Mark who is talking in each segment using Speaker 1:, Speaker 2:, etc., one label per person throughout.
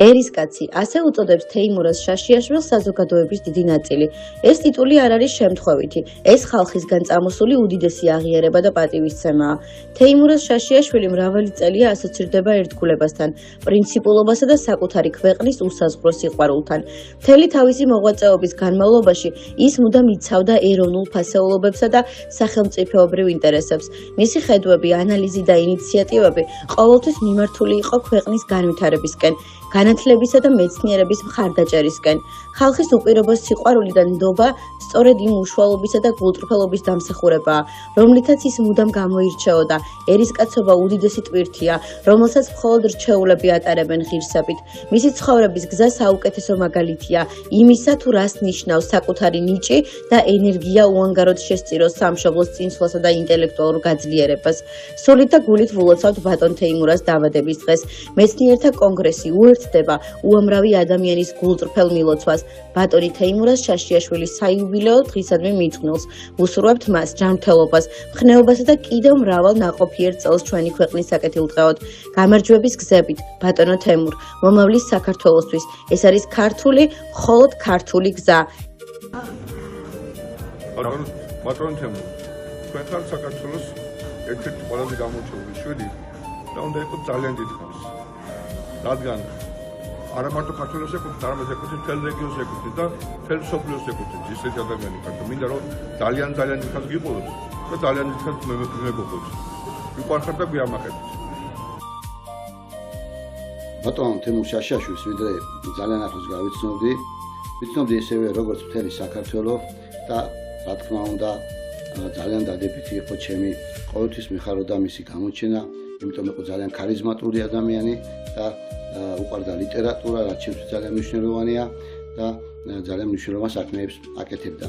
Speaker 1: ერისკაცი ასე უწოდებს თეიმურაზ შაშიაშვილს საზოგადოების დიდი ნაწილი. ეს ტიტული არ არის შემთხვევითი, ეს ხალხისგან წამოსული უდიდესი აღიარება და პატივისცემაა. თეიმურაზ შაშიაშვილი მრავალი წელია ასოცირდება ერთგულებასთან, პრინციპულობასა და საკუთარი ქვეყნის უსაზღვრო სიყვარულთან. მთელი თავისი მოღვაწეობის განმავლობაში ის მუდამ იცავდა ეროვნულ ფასეულობებსა და სახელმწიფოებრივ ინტერესებს. მისი ხედვები, ანალიზი და ინიციატივები ყოველთვის მიმართული იყო ქვეყნის განვითარებისკენ, განათლებისა და მეცნიერების მხარდაჭერისკენ. ხალხის უპირობო სიყვარული და ნდობა სწორედ იმ უშუალობისა და გულწრფელობის დამსახურებაა, რომლითაც ის მუდამ გამოირჩეოდა. ერისკაცობა უდიდესი ტვირთია, რომელსაც მხოლოდ რჩეულები ატარებენ ღირსებით. მისი ცხოვრების გზა საუკეთესო მაგალითია იმისა, თუ რას ნიშნავს საკუთარი ნიჭი და ენერგია უანგაროდ შესწიროს სამშობლოს წინსვლასა და ინტელექტუალურ გაძლიერებას. სულით და გულით ვილოცავთ ბატონ თეიმურაზ დაბადების დღეს. მეცნიერთა კონგრესი უერთდება უამრავი ადამიანის გულწრფელ მილოცვას. ბატონი თეიმურაზ შაშიაშვილის საიუბილეო დღისადმი მიძღვნილს. ვუსურვებთ მას ჯანმრთელობას, მხნეობასა და კიდევ მრავალ ნაყოფიერ წელს ჩვენი ქვეყნის საკეთილდღეოდ. გამარჯვების გზებით, ბატონო თემურ, მომავლის საქართველოსთვის. ეს არის ქართული, მხოლოდ ქართული გზა.
Speaker 2: ბატონო თემურ, თქვენ ხართ საქართველოს ერთ-ერთი ყველაზე გამორჩეული შვილი და უნდა იყოს ძალიან დიდ ხანს. რადგან არა მარტო საქართველოს ეკუთვნით, არამედ ეკუთვნით მთელ რეგიონს ეკუთვნით და მთელ მსოფლიოს ეკუთვნით ისეთი ადამიანი ხართ. მინდა რომ ძალიან დიდ ხანს გიყოლოთ და ძალიან დიდ ხანს მეგობროთ. ვიყვარხართ და გვიამაყებთ.
Speaker 3: ბატონ თემურ შაშიაშვილს ვიდრე ძალიან ახლოს გავიცნობდი, ვიცნობდი ისევე როგორც მთელი საქართველო და რა თქმა უნდა ძალიან დადებითი იყო ჩემი ყოველთვის მიხაროდა მისი გამოჩენა, იმიტომ იყო ძალიან ქარიზმატული ადამიანი და უყვარდა ლიტერატურა, რაც ჩემთვის ძალიან მნიშვნელოვანია და ძალიან მნიშვნელოვან საქმეებს აკეთებდა.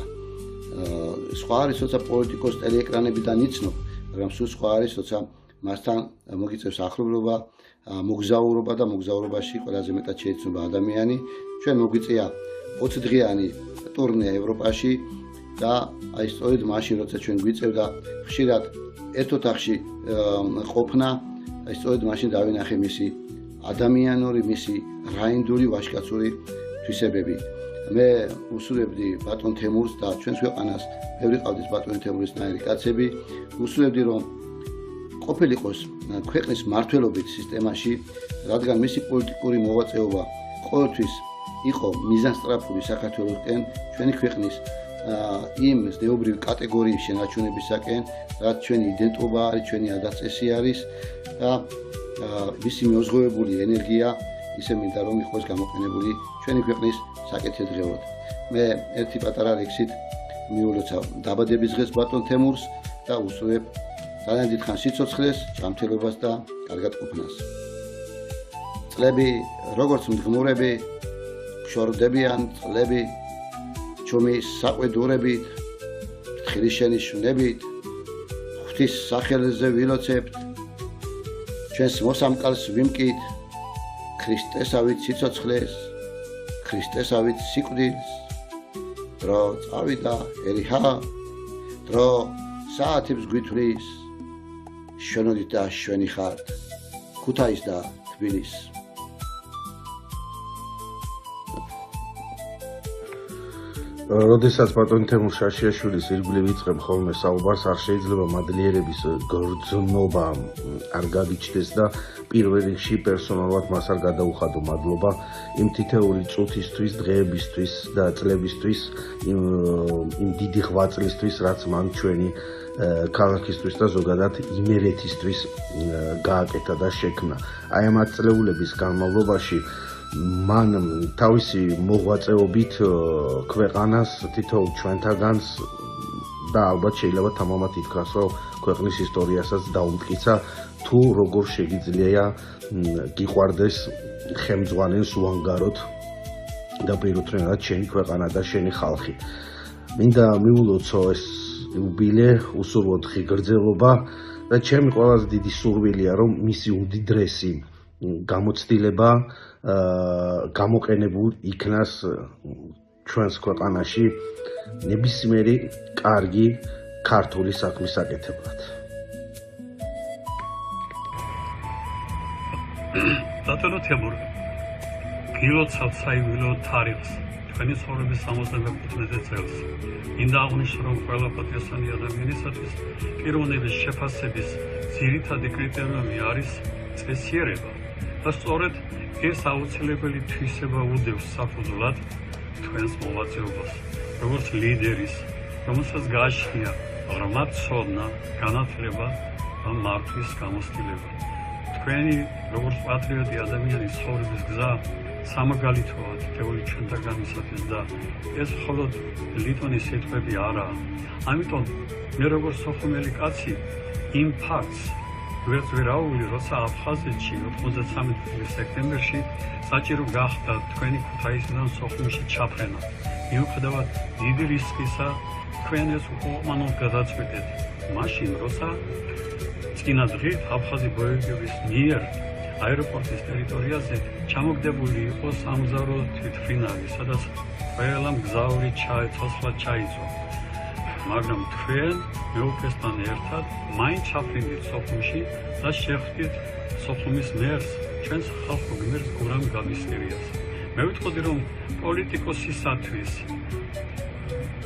Speaker 3: სხვა არის როცა პოლიტიკოს ტელეეკრანებიდან იცნობ, მაგრამ სულ სხვა არის როცა მასთან მოგიწევს ახლობლობა, მოგზაურობა და მოგზაურობაში ყველაზე მეტად შეიცნობა ადამიანი. ჩვენ მოგვიწია 20 დღიანი ტურნე ევროპაში და აი სწორედ მაშინ როცა ჩვენ გვიწევდა ხშირად ერთ ოთახში ყოფნა, აი სწორედ მაშინ დავინახე მისი ადამიანური, მისი რაინდული ვაჟკაცური თვისებები. მე უსურვებდი ბატონ თემურს და ჩვენს ქვეყანას ბევრი ყავდეს ბატონ თემურისნაირი კაცები, უსურვებდი რომ ყოფილიყოს ქვეყნის მმართველობით სისტემაში, რადგან მისი პოლიტიკური მოღვაწეობა ყოველთვის იყო მიზანსტრაფული საქართველოსკენ, ჩვენი ქვეყნის იმ ზნეობრივი კატეგორიის შენარჩუნებისაკენ, რაც ჩვენი იდენტობა არის, ჩვენი ადაწესი არის და მისი მიოზღოვებული ენერგია ისე მინდა რომ იყოს გამოყენებული ჩვენი ქვეყნის საკეთილდღეოდ. მე ერთი პატარა ლექსით მიულოცავ დაბადების დღეს ბატონ თემურს და უსურვებ ძალიან დიდ ხანს სიცოცხლეს, ჯანმრთელობას და კარგად ყოფნას. წლები როგორც მდგმურები გშორდებიან, წლები ჩომის საყვედურებით, ფრთხილი შენიშვნებით, ღვთის სახელზე ვილოცებთ, ჩვენს მოსამკალს ვიმკით, ქრისტესავით სიცოცხლეს, ქრისტესავით სიკვდილს, დრო წავიდა ერიხა, დრო საათებს გვითვლის, შვენოდით და შვენი ხართ, ქუთაის და თბილისს.
Speaker 4: როდესაც ბატონ თემურ შაშიაშვილის ირგვლივ იწყებ ხოლმე საუბარს, არ შეიძლება მადლიერების გრძნობა არ გაგიჩნდეს და პირველ რიგში პერსონალურად მას არ გადაუხადო მადლობა იმ თითეული წუთისთვის, დღეებისთვის და წლებისთვის, იმ დიდი ღვაწლისთვის, რაც მან ჩვენი ქალაქისთვის და ზოგადად იმერეთისთვის გააკეთა და შექმნა. აი ამ ათწლეულების განმავლობაში მან თავისი მოღვაწეობით ქვეყანას თითოეულ ჩვენთაგანს და ალბათ შეიძლება თამამად ითქვას, რომ ქვეყნის ისტორიასაც დაუმტკიცა, თუ როგორ შეგიძლია გიყვარდეს ხელმძღვანელს უანგაროდ და პირუთვნელად შენი ქვეყანა და შენი ხალხი. მინდა მიულოცო ეს იუბილე, უსურვოთ ღირგრძელობა და ჩემი ყველაზე დიდი სურვილია, რომ მისი უდიდრესი გამოცდილება გამოყენებულ იქნას ჩვენს ქვეყანაში ნებისმიერი კარგი ქართული საქმის საკეთებლად.
Speaker 5: ბატონო თემურ, გილოცავთ საიუბილეო თარიღს, თქვენი ცხოვრების 75 წელს. მინდა აღვნიშნო, რომ ყველა პატრიოტული ადამიანისათვის პიროვნების შეფასების ძირითადი კრიტერიუმი არის წესიერება და სწორედ ეს აუცილებელი თვისება უდევს საფუძვლად თქვენს მოღვაწეობას, როგორც ლიდერის, რომელსაც გააჩნია ღრმა ცოდნა, განათლება და მართვის გამოცდილება. თქვენი როგორც პატრიოტი ადამიანის ცხოვრების გზა სამაგალითოა თითოეული ჩვენთაგანისათვის და ეს მხოლოდ ლიტონის სიტყვები არაა. ამიტომ მე როგორც სოხუმელი კაცი იმ ფაქტს ვერც ვერ აუვლი, როცა აფხაზეთში 93 სექტემბერში საჭირო გახდა თქვენი ქუთაისიდან სოხუმში ჩაფრენა. მიუხედავად დიდი რისკისა, თქვენ ეს უკმაყოფილებლად გადაწყვეტეთ. მაშინ, როცა წინა დღით აფხაზი ბოევიკების მიერ აეროპორტის ტერიტორიაზე ჩამოგდებული იყო სამგზავრო თვითმფრინავი, სადაც ყველა მგზავრი ცოცხლად ჩაიწვა. მაგრამ თქვენ მეუფესთან ერთად მაინც ჩაფრინდით სოხუმში და შეხვდით სოხუმის მერს, ჩვენს ხალხურ გმირს გურამ გაბისკერიას. მე ვიტყოდი, რომ პოლიტიკოსისათვის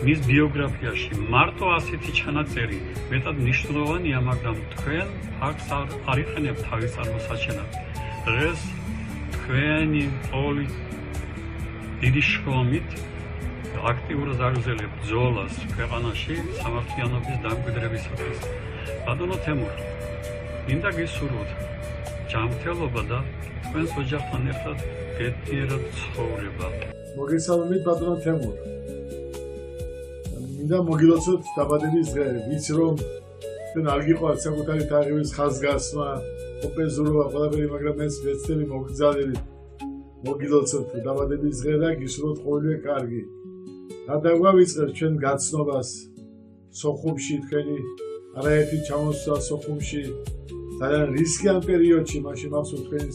Speaker 5: მის ბიოგრაფიაში მარტო ასეთი ჩანაწერი მეტად მნიშვნელოვანია, მაგრამ თქვენ ფაქტს არ იყენებთ თავის წარმოსაჩენად. დღეს თქვენი დიდი შრომით აქტიურად აგრძელებთ ბრძოლას ქვეყანაში სამართლიანობის დამკვიდრებისათვის. ბატონო თემურ, მინდა გისურვოთ ჯანმრთელობა და თქვენს ოჯახთან ერთად ბედნიერად ცხოვრება.
Speaker 6: მოგესალმებით ბატონო თემურ. მინდა მოგილოცოთ დაბადების დღე. ვიცი რომ თქვენ არ გიყვართ საკუთარი თაღების ხაზგასმა, ოპეზურობა ყველაფერი, მაგრამ ეს ვეცდები მოგგზავნებით. მოგილოცოთ დაბადების დღე და გისურვოთ ყოველივე კარგი. გადაგვავიწყებთ ჩვენ გაცნობას სოხუმში, თქვენი არაერთი ჩამოსვლა სოხუმში ძალიან რისკიან პერიოდში, მაშინ მახსოვს თქვენი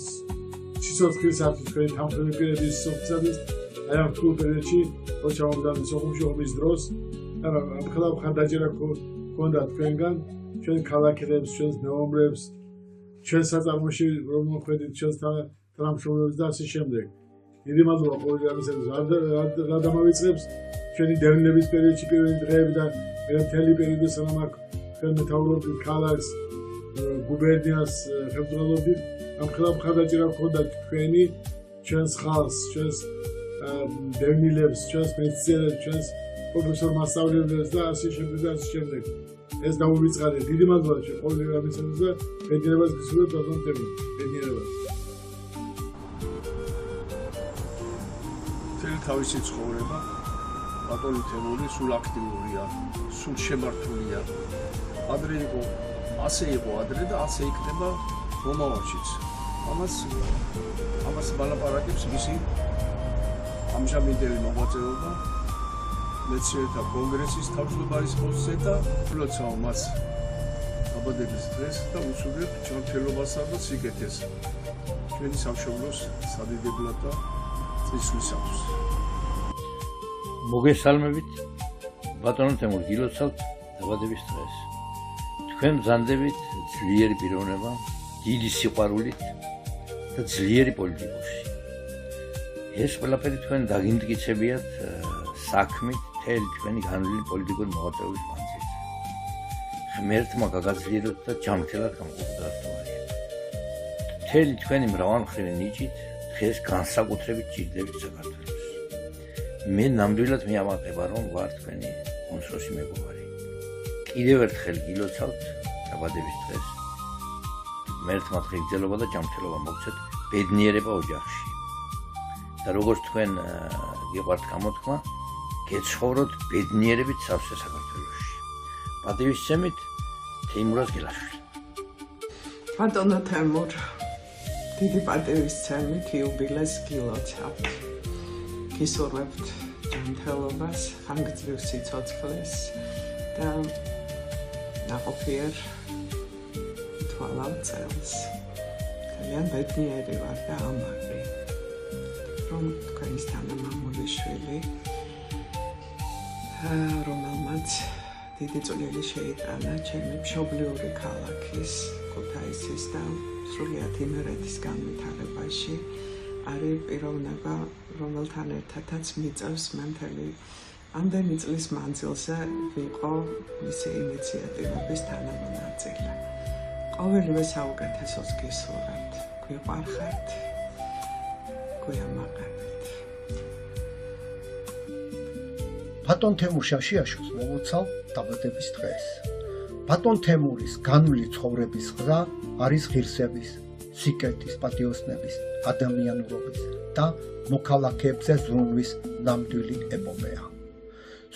Speaker 6: სიცოცხლისათვის, თქვენი თანხმდენი პირების სიცოცხლისათვის, აი ამ რთულ პერიოდში, რო ჩამოვდით სოხუმში ომის დროს, და ამხელა მხარდაჭერა გქონდა თქვენგან, ჩვენ ქალაქელებს, ჩვენს მეომრებს, ჩვენს საწარმოში რომ მოხვედით, ჩვენს თანამშრომლებს და ასე შემდეგ. დიდი მადლობა ყოველი ამისათვის. რა დამავიწყებს ჩვენი დევნილების პერიოდში პირველი დღეები და მთელი პერიოდი სანამ აქ თქვენ მეთაურობდით ქალაქს, გუბერნიას ხელმძღვანელობდით, ამხელა მხარდაჭერა გქონდა თქვენი, ჩვენს ხალხს, ჩვენს დევნილებს, ჩვენს მეცნიერებს, ჩვენს პროფესორ მასწავლებლებს და ასე შემდეგ და ასე შემდეგ. ეს დავუვიწყარეთ. დიდი მადლობა ყოველი ამისათვის და ბედნიერებას გისურვებთ ბატონო თემურ. ბედნიერებას.
Speaker 7: თავისი ცხოვრება ბატონი თემური სულ აქტიურია, სულ შემართულია. ადრე იყო, ასე იყო ადრე და ასე იქნება მომავალშიც. ამას ბალაპარაკებს მისი ამჟამინდელი მოღვაწეობა მეცნიერთა კონგრესის თავმჯდომარის პოსტზე და ვლოცავ მას დაბადების დღეს და უსურვებ ჯანმრთელობასა და სიკეთეს ჩვენი სამშობლოს სადიდებლად და წისვლისათვის.
Speaker 8: მოგესალმებით ბატონო თემურ, გილოცავთ დაბადების დღეს. თქვენ ბრძანდებით ძლიერი პიროვნება, დიდი სიყვარულით და ძლიერი პოლიტიკოსი. ეს ყველაფერი თქვენ დაგიმტკიცებიათ საქმით მთელი თქვენი განვლილი პოლიტიკური მოღვაწეობის მანძილზე. ღმერთმა გაგაძლიეროთ და ჯანმრთელად გამყოფდათ თვარია. მთელი თქვენი მრავალმხრივი ნიჭით დღეს განსაკუთრებით ჭირდებით საქართველოს. მე ნამდვილად მიამაყება, რომ ვარ თქვენი უმცროსი მეგობარი. კიდევ ერთხელ გილოცავთ დაბადების დღეს. ღმერთმა ღირსება და ჯანმრთელობა მოგცეთ, ბედნიერება ოჯახში. და როგორც თქვენ გიყვართ გამოთქმა, გეცხოვროთ ბედნიერებით სავსე საქართველოში. პატივისცემით თეიმურაზ გელაშვილი.
Speaker 9: ბატონო თემურ, დიდი პატივისცემით იუბილეს გილოცავთ. გისურვებთ ჯანმრთელობას, ხანგრძლივ სიცოცხლეს და ნაყოფიერ თვალავ წელს. ძალიან ბედნიერი ვარ და ამაყი, რომ თქვენის თანამამული შვილი, რომელმაც დიდი წვლილი შეიტანა ჩემი მშობლიური ქალაქის, ქუთაისის და სრულიად იმერეთის განვითარებაში, არის პიროვნება, რომელთან ერთადაც მიწევს მე მთელი ამდენი წლის მანძილზე ვიყო მისი ინიციატივების თანამონაწილე. ყოველივე საუკეთესოს გისურვებთ, გვიყვარხართ, გვიამაყენეთ.
Speaker 10: ბატონ თემურ შაშიაშვილს მოვუცალ დაბადების დღეს. ბატონ თემურის განვლი ცხოვრების გზა არის ღირსების, სიკეთის, პატიოსნების, ადამიანურობის და მოქალაქეებზე ზრუნვის ნამდვილი ეპოპეა.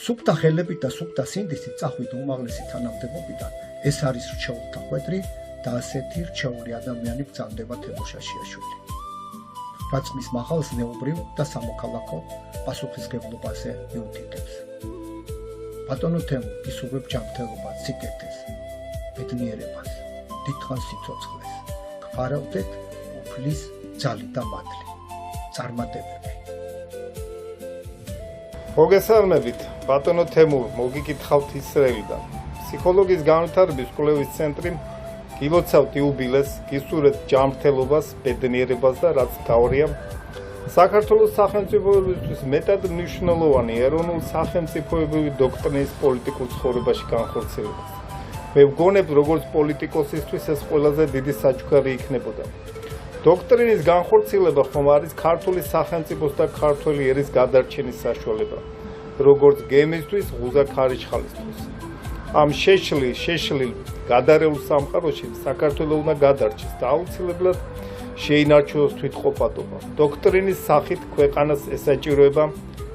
Speaker 10: სუფთა ხელებით და სუფთა სინდისით წახვით უმაღლესი თანამდებობიდან, ეს არის რჩეულთა ხვედრი და ასეთი რჩეული ადამიანი ბრძანდება თემურ შაშიაშვილი. რაც მის მაღალ ზნეობრივ და სამოქალაქო პასუხისმგებლობაზე მიუთითებს. ბატონო თემურ, გისურვებ ჯანმრთელობას, სიკეთეს, ბედნიერებას, დიდხანს სიცოცხლეს. გხარავდეთ უფლის ძალი და მადლი. წარმატებები.
Speaker 11: მოგესალმებით, ბატონო თემურ, მოგიკითხავთ ისრაელიდან. ფსიქოლოგიის განვითარების კვლევის ცენტრი გილოცავთ იუბილეს, გისურვებთ ჯანმრთელობას, ბედნიერებას და რაც მთავარია, საქართველოს სახელმწიფოებისთვის მეტად მნიშვნელოვანი ეროვნულ სახელმწიფოებრივი დოქტრინის პოლიტიკურ ცხოვრებაში განხორციელებას. მე ვგონებ, როგორც პოლიტიკოსისთვის ეს ყველაზე დიდი საჩუქარი იქნებოდა. დოქტრინის განხორციელება ხომ არის ქართული სახელმწიფოს და ქართველი ერის გადარჩენის საშუალება, როგორც გემისთვის, ღუზა ქარიშხალისთვის. ამ შეშლილ გადარეულ სამყაროში საქართველო უნდა გადარჩეს და აუცილებლად შეინარჩუნოს თვითყოფადობა. დოქტრინის სახით ქვეყანას ესაჭიროება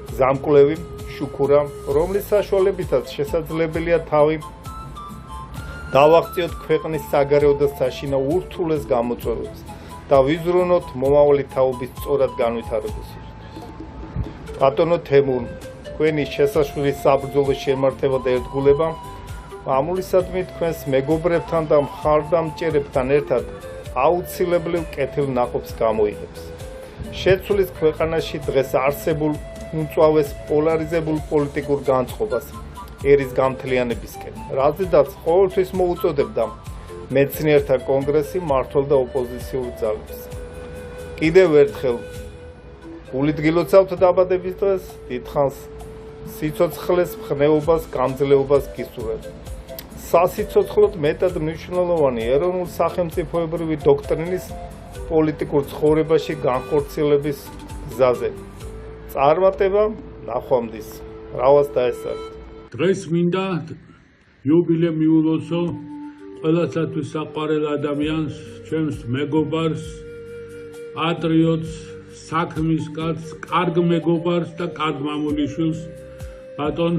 Speaker 11: გზამკვლევი, შუქურა, რომლის საშუალებითაც შესაძლებელია თავი დავაღწიოთ ქვეყნის საგარეო და საშინაო ურთულეს გამოწვევებს და ვიზრუნოთ მომავალი თაობის სწორად განვითარებისთვის. ბატონო თემურ, თქვენი შესაშლის საბრძოლო შემართება და ერთგულება მამულისადმი თქვენს მეგობრებთან და მხარდამჭერებთან ერთად აუცილებლივ კეთილ ნაყოფს გამოიღებს. შეცვლის ქვეყანაში დღეს არსებულ უმწვავეს პოლარიზებულ პოლიტიკურ განწყობას ერის გამთლიანებისკენ, რაზედაც ყოველთვის მოუწოდებდა მეცნიერთა კონგრესი მმართველ და ოპოზიციურ ძალებს. კიდევ ერთხელ გულით გილოცავთ დაბადების დღეს, დიდხანს სიცოცხლეს, მხნეობას, გამძლეობას გისურვებთ. სასიცოცხლოდ მეტად მნიშვნელოვანი ეროვნულ სახელმწიფოებრივი დოქტრინის პოლიტიკურ ცხოვრებაში განხორციელების გზაზე. წარმატება ნახვამდის. რავას დაესწრეთ.
Speaker 12: დღეს მინდა იუბილე მიულოცო ყველასათვის საყვარელ ადამიანს, ჩემს მეგობარს, პატრიოტს, საქმის კაცს, კარგ მეგობარს და კარგ მამულიშვილს, ბატონ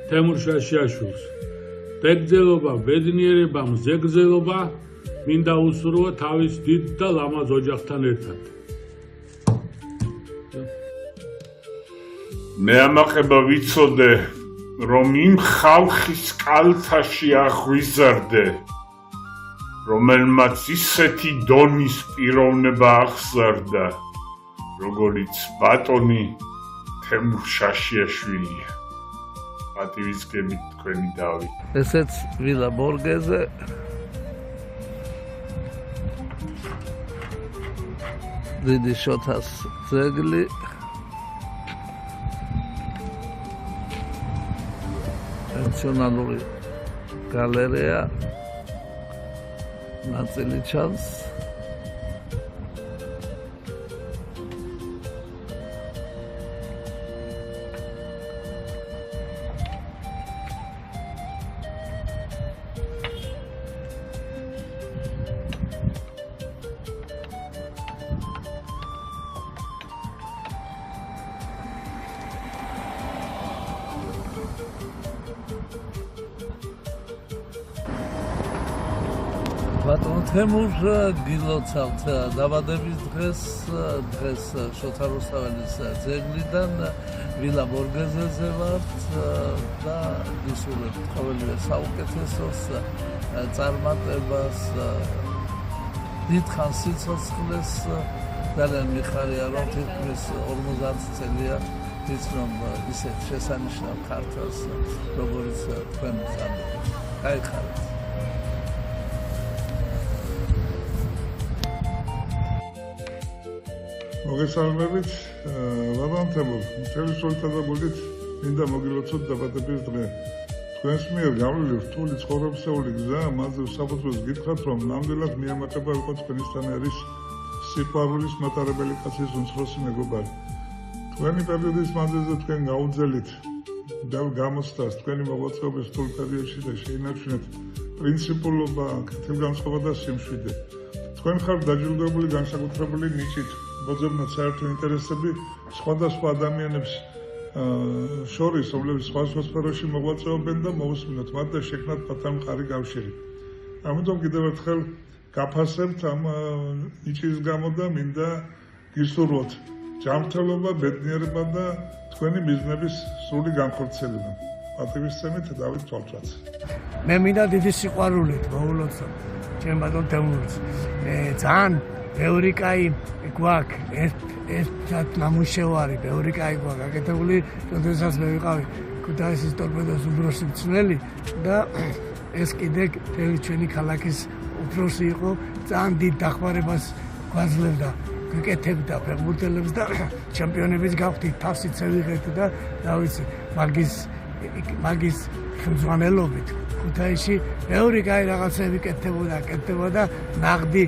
Speaker 12: თემურ შაშიაშვილს. ბედნიერება, ბედნიერება, მზეგზელობა მინდა უსურვა თავის დიდ და ლამაზ ოჯახთან ერთად.
Speaker 13: მე ამაყება ვიცოდე, რომ იმ ხალხის კალთაში აღვიზარდე, რომელმაც ისეთი დონის პიროვნება აღზარდა, როგორიც ბატონი თემურ შაშიაშვილია. პატივისცემით თქვენი დავით.
Speaker 14: ესეც ვილა ბორგეზე დიდი შოთას ძეგლი ნაციონალური გალერეა ნაწილი ჩანს ბატონ თემურ გილოცავთ დაბადების დღეს შოთა რუსთაველის ძეგლიდან ვილა ბორგეზეზე ვართ და გისურვებთ ყოველივე საუკეთესოს, წარმატებას, დიდხანს სიცოცხლეს. ძალიან მიხარია, რომ თითქმის 50 წელია ვიცნობ ისეთ შესანიშნავ ქართველს, როგორც თქვენ გზადებით. გაიხარეთ.
Speaker 15: მოგესალმებით, ვაბამ თემურ, მთელი სრულითა და გულით მინდა მოგილოცოთ დაბადების დღე. თქვენს მიერ გავლილი რთული ცხოვრებისეული გზა, მასზე საფუძველს გითხრათ, რომ ნამდვილად მიამაყება იყო თქვენისთან არის სიყვარულის მატარებელი კაცის უმცროსი მეგობარი. თქვენი პერიოდის მანძილზე თქვენ გაუძელით ბევრ გამოცდას, თქვენი მოღვაწეობის რთულ პერიოდში და შეინარჩუნეთ პრინციპულობა, კეთილგანწყობა და სიმშვიდე. თქვენ ხართ დაჯილდოებული განსაკუთრებული ნიჭით, მოძებნოთ საერთო ინტერესები სხვადასხვა ადამიანებს შორის, რომლებიც სხვა სფეროში მოღვაწეობენ და მოусმინოთ მათ და შექმნათ მათთან მყარი კავშირი. ამიტომ კიდევ ერთხელ გაფასებთ ამ ნიჭის გამო და მინდა გისურვოთ ჯანმრთელობა, ბედნიერება და თქვენი ბიზნესის სრული განხორციელება. პატივისცემით დავით თვალწვაც.
Speaker 16: მე მინდა დიდი სიყვარულით მოულოცო ჩემ ბატონ თემურს. ძალიან ბევრი კაი გვაქვს ეს ნამუშევარი, ბევრი კაი გვაქვს გაკეთებული, როდესაც მე ვიყავი ქუთაისის ტორპედოს უფროსი მცველი და ეს კიდე მთელი ჩვენი ქალაქის უფროსი იყო, ძალიან დიდ დახმარებას გვაძლევდა, გვიკეთებდა ფეხბურთელებს და ჩემპიონების გავხდით, თასიც ევიღეთ და რა ვიცი, მაგის ხელმძღვანელობით ქუთაისში ბევრი კაი რაღაცები კეთდებოდა, ნაღდი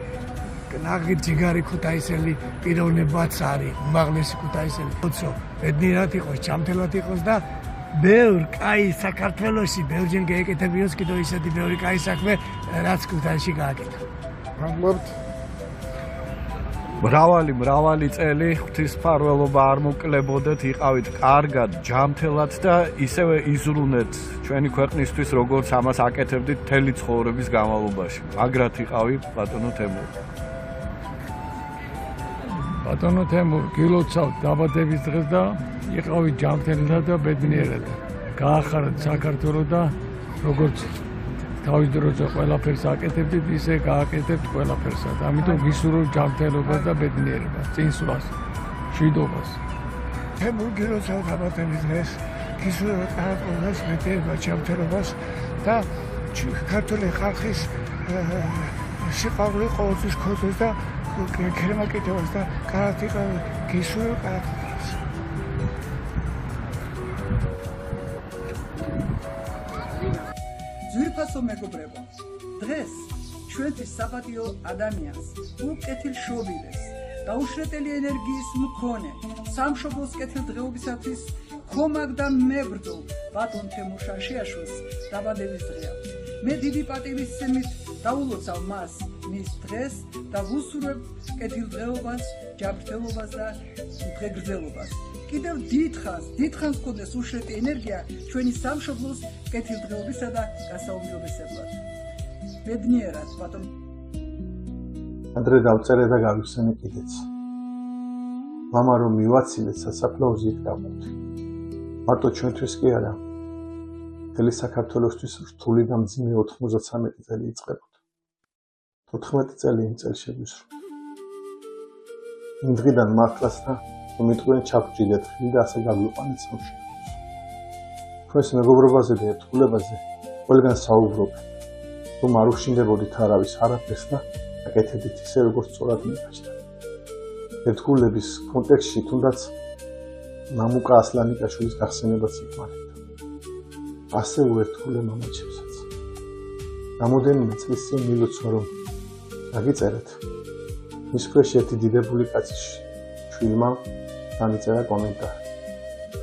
Speaker 16: ჯიგარი ქუთაისელი პიროვნებაც არის, უმაღლესი ქუთაისელი. ხოცო, ბედნიერად იყოს, ჯანმრთელად იყოს და ბევრ კაი საქართველოში, ბევრჯერ გაეკეთებიოს კიდევ ისეთი ბევრი კაი საქმე, რაც ქუთაისში გააკეთა.
Speaker 11: მადლობთ. მრავალი წელი ღვთისმფარველობა არ მოკლებოდეთ, იყავით კარგად, ჯანმრთელად და ისევე იზრუნეთ ჩვენი ქვეყნისთვის, როგორც ამას აკეთებდით მთელი ცხოვრების განმავლობაში. მაგრად იყავი ბატონო თემურ.
Speaker 12: ბატონო თემურ, გილოცავთ დაბადების დღეს და იყავით ჯანმრთელად და ბედნიერად. გაახარეთ საქართველო და როგორც თავის დროზე ყველაფერს აკეთებდით, ისე გააკეთებთ ყველაფერსად. ამიტომ გისურვებთ ჯანმრთელობას და ბედნიერებას, წინსვლას, მშვიდობას.
Speaker 16: თემურ გილოცავთ დაბადების დღეს, გისურვებთ ყველაფერს ბედნიერებას, ჯანმრთელობას და ქართული ხალხის სიყვარული ყოველთვის გქონდეს და ქრემაკეთებას და კარათი გისურვებთ კარათს.
Speaker 17: ძვირფასო მეგობრებო, დღეს ჩვენთვის საპატიო ადამიანს, უკეთილშობილეს, დაუშრეტელი ენერგიის მქონე, სამშობლოს კეთილდღეობისათვის ხომაგ და მებრძოლ ბატონ თემურ შაშიაშვილს დაბადების დღე აქვს. მე დიდი პატივისცემით დაულოცავ მას მის დღეს და ვუსურვებ კეთილდღეობას, ჯანმრთელობას და დღეგრძელობას. კიდევ დიდხანს გქონდეს უშრეტი ენერგია ჩვენი სამშობლოს კეთილდღეობისა და გასაუმჯობესებლად. ბედნიერად, ბატონ.
Speaker 18: ადრე დავწერე და გავიხსენე კიდეც. მამა რომ მივაცილეთ სასაფლაოზე იქ დავყავთ. მარტო ჩვენთვის კი არა. მთელი საქართველოსთვის რთული და მძიმე 93 წელი იწყებოდა. 14 წელი იმ წელს შეგვისრულ. იმ დღიდან მართლაც და მომიტყვენ ჩაგჭიდეთ ხილი და ასე გაგვიყვანეთ სამშობლოს. თქვენს მეგობრობაზე და ერთგულებაზე ყველგან საუბრობ, რომ არ უხშინდებოდით არავის არაფერს და აკეთებდით ისე, როგორც სწორად მიგაჩნდა. ერთგულების კონტექსტში თუნდაც მამუკა ასლანიკაშვილის გახსენებაც იკმარებდა. ასე უერთგულე მამაჩებსაც. რამოდენიმე წლის წინ მილოცვა, რომ დაგიწერეთ. მის ქვეშ ერთი დიდებული კაცის შვილმა დამიწერა კომენტარი.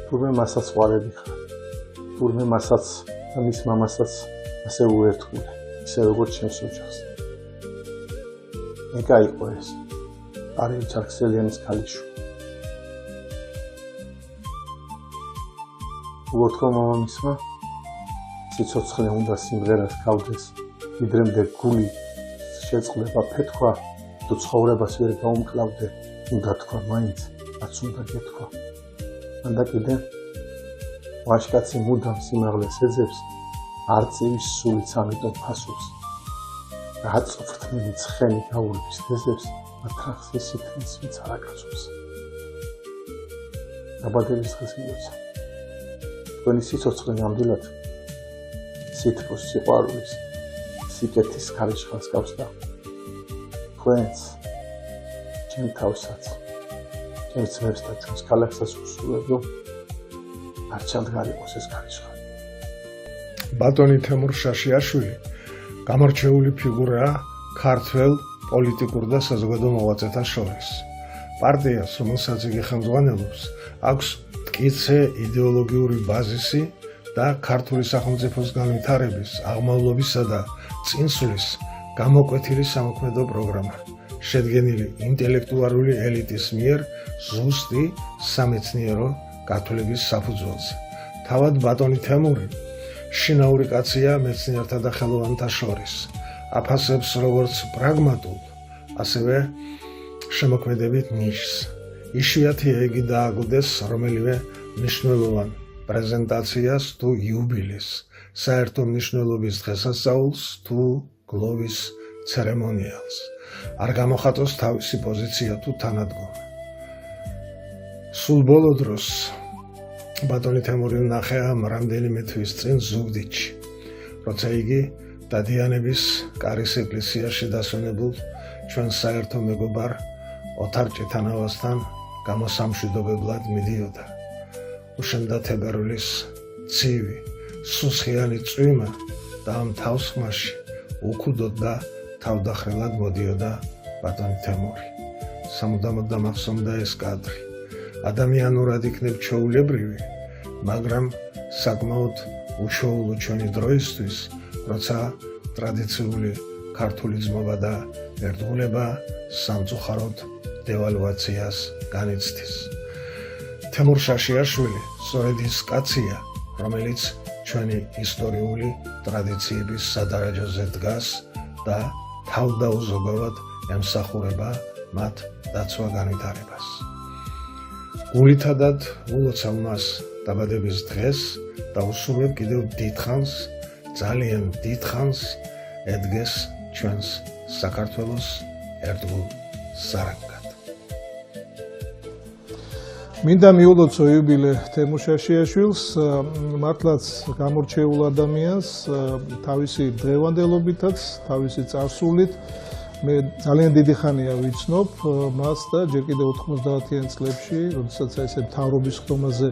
Speaker 18: თურმე მასაც ყვარები ხარ. თურმე მასაც და მის მამასაც ასე უერთგულე, ისე როგორც ჩემს ოჯახს. ეკა იყო ეს. არის ჩარქსელიანის ქალიშვილი. უორთქო მამამისმა სიცოცხლე უნდა სიმღერას გავდეს, ვიდრემდე გული შეწყდება ფეთქვა, თუ ცხოვრებას ვერ გაუმკლავდე, უნდა თქვა მაინც, რაც უნდა გეთქვა. ანდა კიდე ვაშკაცი მუდამ სიმაღლეს ეძებს, არწივის სულიც ამიტომ ფასობს. გაწვრთნილი ცხენი გაურბის დეზებს, ათახს ისithnis ვინც არ აკაცობს. დაბადების დღეს მილოცავ. თქვენი სიცოცხლე ნამდვილად სითბოს, სიყვარულის, სიკეთის ქარიშხალს გავს და თქვენც ჩემ თავსაც ჩვენს ძმებს და ჩვენს ქალაქსაც ვუსურვებ, რომ არ ჩალდგარ იყოს ეს ქარიშხალი.
Speaker 19: ბატონი თემურ შაშიაშვილი გამორჩეული ფიგურაა ქართველ პოლიტიკურ და საზოგადო მოღვაწეთა შორის. პარტიას, რომელსაც იგი ხელმძღვანელობს, აქვს მტკიცე იდეოლოგიური ბაზისი და ქართული სახელმწიფოს განვითარების, აღმავლობისა და წინსვლის გამოკვეთილი სამოქმედო პროგრამა, შედგენილი ინტელექტუალური ელიტის მიერ ზუსტი სამეცნიერო გათვლების საფუძველზე. თავად ბატონი თემური შინაური კაცია მეცნიერთა და ხელოვანთა შორის. აფასებს როგორც პრაგმატულ, ასევე შემოქმედებით ნიშს. იშვიათია იგი დააგდეს რომელიმე მნიშვნელოვან პრეზენტაციას თუ იუბილეს, საერთო მნიშვნელობის დღესასწაულს თუ გლოვის ცერემონიალს. არ გამოხატოს თავისი პოზიცია თუ თანადგომა. სულ ბოლო დროს ბატონი თემური ვნახე ამ რამდენიმე თვის წინ ზუგდიდში, როცა იგი დადიანების კარის ეკლესიაში დასვენებულ ჩვენ საერთო მეგობარ ოთარ ჭითანავასთან გამოსამშვიდობებლად მიდიოდა. უშენდა თებერვლის ცივი, სუსხიანი წვიმა და ამ თავსხმაში უქუდოდ და თავდახრილად მოდიოდა ბატონი თემური. სამუდამოდ დამახსოვრდა ეს კადრი. ადამიანურად იქნებ ჩვეულებრივი, მაგრამ საკმაოდ უშუალო ჩვენი დროისთვის, როცა ტრადიციული ქართული ძმობა და ერთგულება სამწუხაროდ დევალვაციას განიცდის. თემურ შაშიაშვილი სწორედ ის კაცია, რომელიც ჩვენი ისტორიული ტრადიციების სადარაჯოზე დგას და თავდაუზოგავად ემსახურება მათ დაცვა-განვითარებას. გულითადად ულოცავ მას დაბადების დღეს და უსურვებ კიდევ დიდხანს, ძალიან დიდხანს ედგეს ჩვენს საქართველოს ერთგულ სარანგად.
Speaker 18: მინდა მიულოცო იუბილე თემურ შაშიაშვილს, მართლაც გამორჩეულ ადამიანს, თავისი დღევანდელობითაც, თავისი წარსულით. მე ძალიან დიდი ხანია ვიცნობ მას და ჯერ კიდევ 90-იან წლებში, როდესაც ესე მთავრობის ხდომაზე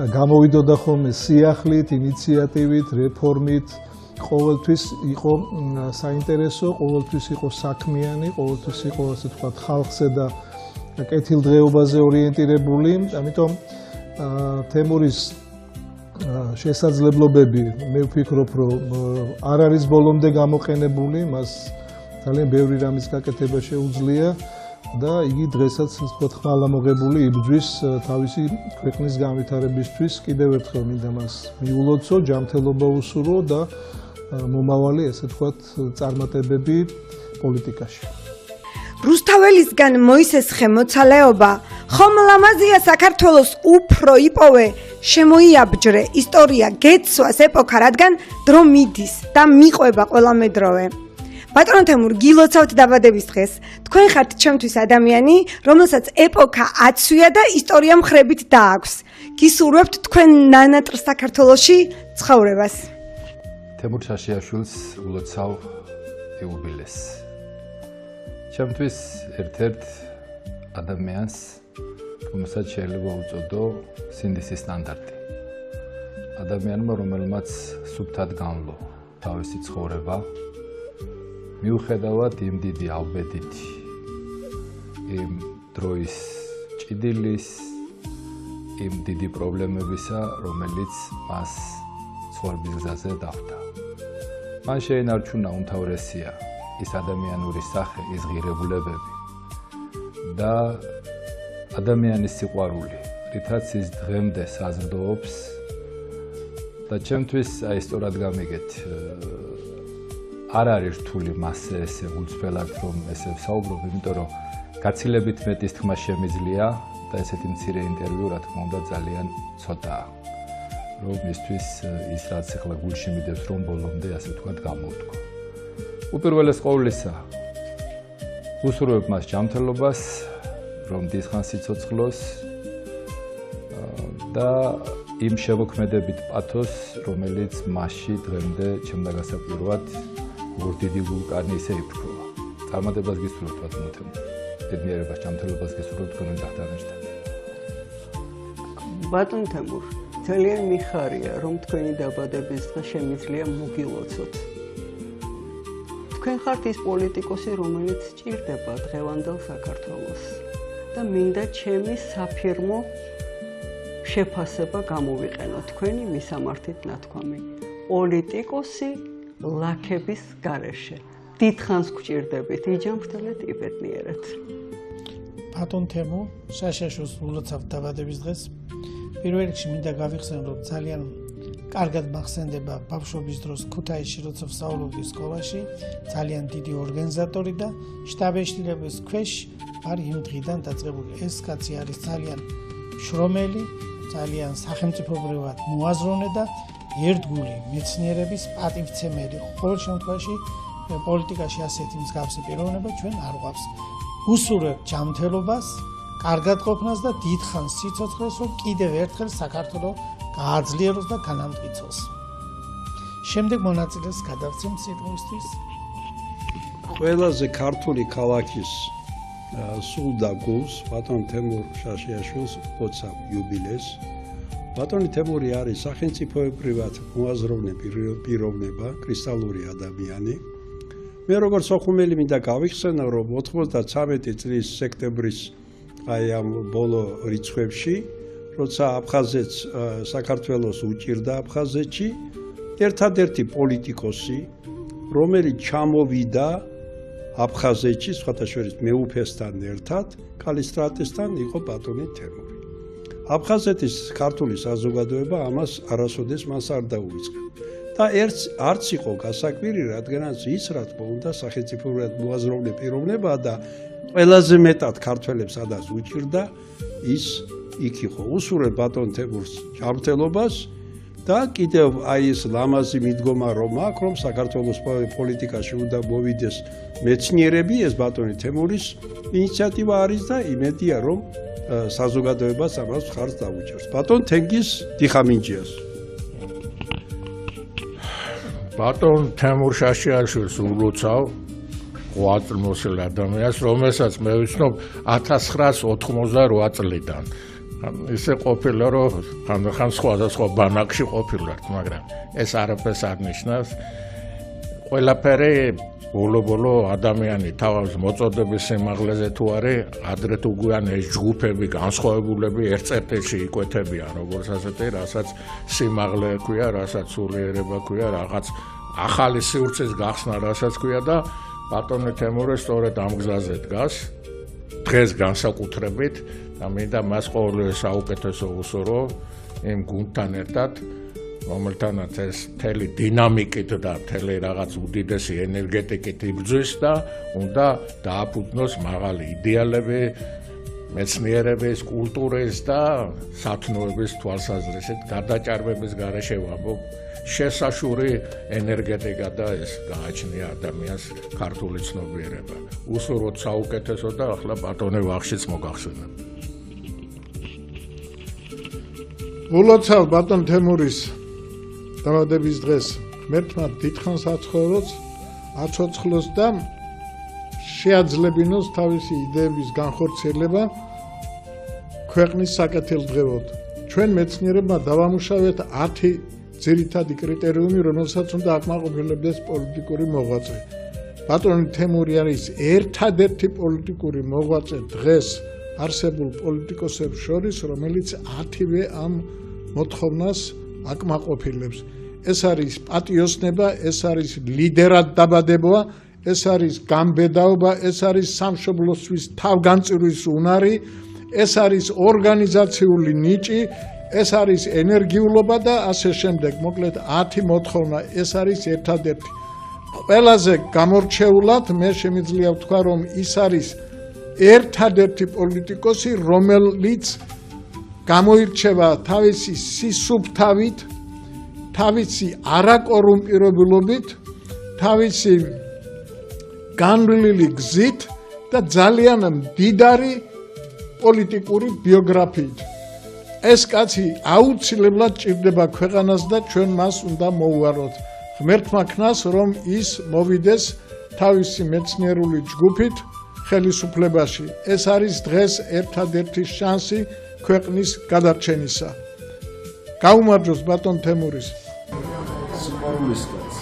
Speaker 18: გამოვიდოდა ხოლმე სიახლით, ინიციატივით, რეფორმით, ყოველთვის იყო საინტერესო, ყოველთვის იყო საქმიანი, ყოველთვის იყო ასე ვთქვათ ხალხზე და კეთილდღეობაზე ორიენტირებული. ამიტომ თემურის შესაძლებლობები მე ვფიქრობ, რომ არ არის ბოლომდე გამოყენებული, მას ძალიან ბევრი რამის გაკეთება შეუძლია და იგი დღესაც ვთქვათ ხმალამოღებული იბრძვის თავისი ქვეყნის განვითარებისთვის. კიდევ ერთხელ მინდა მას მიულოცო, ჯანმრთელობა უსურვო და მომავალი ესე ვთქვათ წარმატებები პოლიტიკაში.
Speaker 20: რუსთაველისგან მოისესხე მოცალეობა, ხომ ლამაზია საქართველოს უფრო იპოვე, შემოიაბჯრე ისტორია გეცვას ეპოქა, რადგან დრო მიდის და მიყვება ყველამედროვე. ბატონო თემურ, გილოცავთ დაბადების დღეს. თქვენ ხართ ჩემთვის ადამიანი, რომელსაც ეპოქა აცვია და ისტორია მხრებით დააქვს. გისურვებთ თქვენ ნანატრ საქართველოში ცხოვრებას.
Speaker 21: თემურ შაშიაშვილს ულოცავ იუბილეს. ჩემთვის ერთ-ერთ ადამიანს, რომელსაც შეიძლება უწოდო სინდისის სტანდარტი. ადამიანმა, რომელმაც სუფთად განვლო თავისი ცხოვრება, მიუხედავად იმ დიდი ალბედითი, იმ დროის ჭიდილის, იმ დიდი პრობლემებისა, რომელიც მას ცხოვრების გზაზე დახვდა. მან შეინარჩუნა უმთავრესია ის ადამიანური სახე, ის ღირებულებები და ადამიანის სიყვარული, რითაც ის დღემდე საზრდოობს და ჩემთვის აი სწორად გამიგეთ, არ არის რთული მასზე ესე უცბელად რომ ესე ვსაუბრობ, იმიტომ რომ გაცილებით მეტის თქმა შემიძლია და ესეთი მცირე ინტერვიუ რა თქმა უნდა ძალიან ცოტაა. რომ მისთვის ის რაც ახლა გულში მიდევს რომ ბოლომდე ასე ვთქვათ გამოვთქვა. უპირველეს ყოვლისა უსურვებ მას ჯანმრთელობას, რომ დიდხანს სიცოცხლოს და იმ შემოქმედებით პათოს, რომელიც მასში დღემდე ჩემდა გასაკვირვად როგორც დიდი ვულკანი ისე იფრქვა. წარმატებას გისურვებთ ბატონო თემურ. ბედნიერებას, ჯანმრთელობას გისურვებთ თქვენ დაღთანაშთან.
Speaker 1: ბატონ თემურ, ძალიან მიხარია, რომ თქვენი დაბადების დღე შემიძლია მოგილოცოთ. თქვენ ხართ ის პოლიტიკოსი, რომელიც სჭირდება დღევანდელ საქართველოს და მინდა ჩემი საფირმო შეფასება გამოვიყენო თქვენი მისამართით ნათქვამი. პოლიტიკოსი ლაქების გარეშე. დიდხანს გვჭირდებით, იჯამრთელეთ, იბედნიერეთ.
Speaker 22: ბატონ თემო, შაშაშოს ულოცავ დაბადების დღეს. პირველ რიგში მინდა გავიხსენო, რომ ძალიან კარგად მახსენდება ბავშვობის დროს ქუთაისში, როცა ვსწავლობდი სკოლაში, ძალიან დიდი ორგანიზატორი და შტაბ-ეშლილების ქვეშ არის იმ დღიდან დაწყებული. ეს კაცი არის ძალიან შრომელი, ძალიან სახელმწიფოებრივად მოაზროვნე და ერთგული მეცნიერების პატივცემელი. ყოველ შემთხვევაში პოლიტიკაში ასეთი მსგავსი პიროვნება ჩვენ არ გვაქვს. უსურვებთ ჯანმრთელობას, კარგად ყოფნას და დიდხანს სიცოცხლეს, რომ კიდევ ერთხელ საქართველო გააძლიეროს და განამტკიცოს. შემდეგ მონაწილეს გადავცემ სიტყვისთვის.
Speaker 23: ყველაზე ქართული ქალაქის სულ და გულს ბატონ თემურ შაშიაშვილს ოცავ იუბილეს. ბატონი თემური არის სახელმწიფოებრივად მოაზროვნე პიროვნება, კრისტალური ადამიანი. მე როგორც ოხუმელი მინდა გავიხსენო, რომ 93 წლის სექტემბრის აი ამ ბოლო რიცხვებში, როცა აფხაზეთს საქართველოს უჭირდა აფხაზეთში, ერთადერთი პოლიტიკოსი, რომელიც ჩამოვიდა აფხაზეთში, სხვათა შორის მეუფესთან ერთად, კალისტრატესთან იყო ბატონი თემური. აფხაზეთის ქართული საზოგადოება ამას არასოდეს მას არ დაუვიწყდა. და არც იყო გასაკვირი, რადგანაც ის რა თქმა უნდა სახელმწიფოებრივად მოაზროვნე პიროვნება და ყველაზე მეტად ქართველებს სადაც უჭირდა, ის იქ იყო. უსურვებ ბატონ თემურს ჯანმრთელობას და კიდევ აი ეს ლამაზი მიდგომა რომ აქვს, რომ საქართველოს პოლიტიკაში უნდა მოვიდეს მეცნიერები, ეს ბატონი თემურის ინიციატივა არის და იმედია რომ საზოგადოებას ამას ხარს დაუჭერს. ბატონ თენგიზ დიხამინჯიას.
Speaker 12: ბატონ თემურ შაშიაშვილს ულოცავ ღვაწლმოსილ ადამიანს, რომელსაც მე ვიცნობ 1988 წლიდან. ისე ყოფილა, რომ ხანდახან სხვადასხვა ბანაკში ყოფილვართ, მაგრამ ეს არაფერს არ ნიშნავს. ყველაფერი ბოლო ადამიანი თავის მოწოდების სიმაღლეზე თუ არის, ადრე თუ გვიან ეს ჯგუფები, განსხვავებულები ერთ წერტილში იკვეთებიან, როგორც ასეთი, რასაც სიმაღლე ქვია, რასაც სულიერება ქვია, რაღაც ახალი სივრცის გახსნა, რასაც ქვია და ბატონი თემური სწორედ ამ გზაზე დგას, დღეს განსაკუთრებით და მინდა მას ყოველივე საუკეთესო უსურვო იმ გუნდთან ერთად, რომელთანაც ეს მთელი დინამიკით და მთელი რაღაც უდიდესი ენერგეტიკით იბრძვის და უნდა დააფუძნოს მაღალი იდეალები, მეცნიერების, კულტურის და სათნოების თვალსაზრისით გადაჭარბების გარეშე ვამბობ, შესაშური ენერგეტიკა და ეს გააჩნია ადამიანს ქართული ცნობიერება. უსურვოთ საუკეთესო და ახლა ბატონი ვახშიც მოგახსენებ.
Speaker 6: ულოცავ ბატონ თემურის დაბადების დღეს ღმერთმა დიდხანს აცოცხლოს და შეაძლებინოს თავისი იდეების განხორციელება ქვეყნის საკეთილდღეოდ. ჩვენ მეცნიერებმა დავამუშავეთ 10 ძირითადი კრიტერიუმი, რომელსაც უნდა აკმაყოფილებდეს პოლიტიკური მოღვაწე. ბატონი თემური არის ერთადერთი პოლიტიკური მოღვაწე დღეს არსებულ პოლიტიკოსებს შორის, რომელიც 10-ვე ამ მოთხოვნას აკმაყოფილებს. ეს არის პატიოსნება, ეს არის ლიდერად დაბადება, ეს არის გამბედაობა, ეს არის სამშობლოსთვის თავგანწირვის უნარი, ეს არის ორგანიზაციული ნიჭი, ეს არის ენერგიულობა და ასე შემდეგ. მოკლედ 10 მოთხოვნა, ეს არის ერთადერთი. ყველაზე გამორჩეულად მე შემიძლია ვთქვა, რომ ის არის ერთადერთი პოლიტიკოსი, რომელიც გამოირჩევა თავისი სისუფთავით, თავისი არაკორუმპირებულობით, თავისი განვლილი გზით და ძალიან მდიდარი პოლიტიკური ბიოგრაფიით. ეს კაცი აუცილებლად ჭირდება ქვეყანას და ჩვენ მას უნდა მოუაროთ. ღმერთმა ქნას, რომ ის მოვიდეს თავისი მეცნიერული ჯგუფით ხელისუფლებაში. ეს არის დღეს ერთადერთი შანსი
Speaker 2: ქვეყნის გადარჩენისა. გაუმარჯოს ბატონ თემურის.
Speaker 7: სიყვარულის კაც,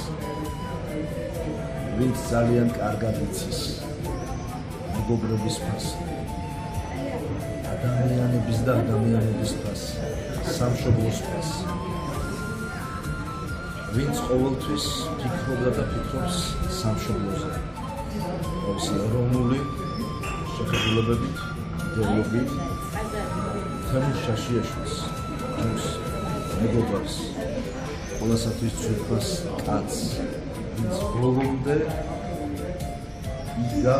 Speaker 7: ვინც ძალიან კარგად იცის მეგობრობის ფასი, ადამიანების და ადამიანების ფასი, სამშობლოს ფასი. ვინც ყოველთვის ფიქრობდა და ფიქრობს სამშობლოზე. ეროვნული შეხედულებებით, იდეოლოგიით, თემურ შაშიაშვილს, mums მეგობრებს, ყველასათვის ძვირფას კაცს, ვინც ბოლომდე იდგა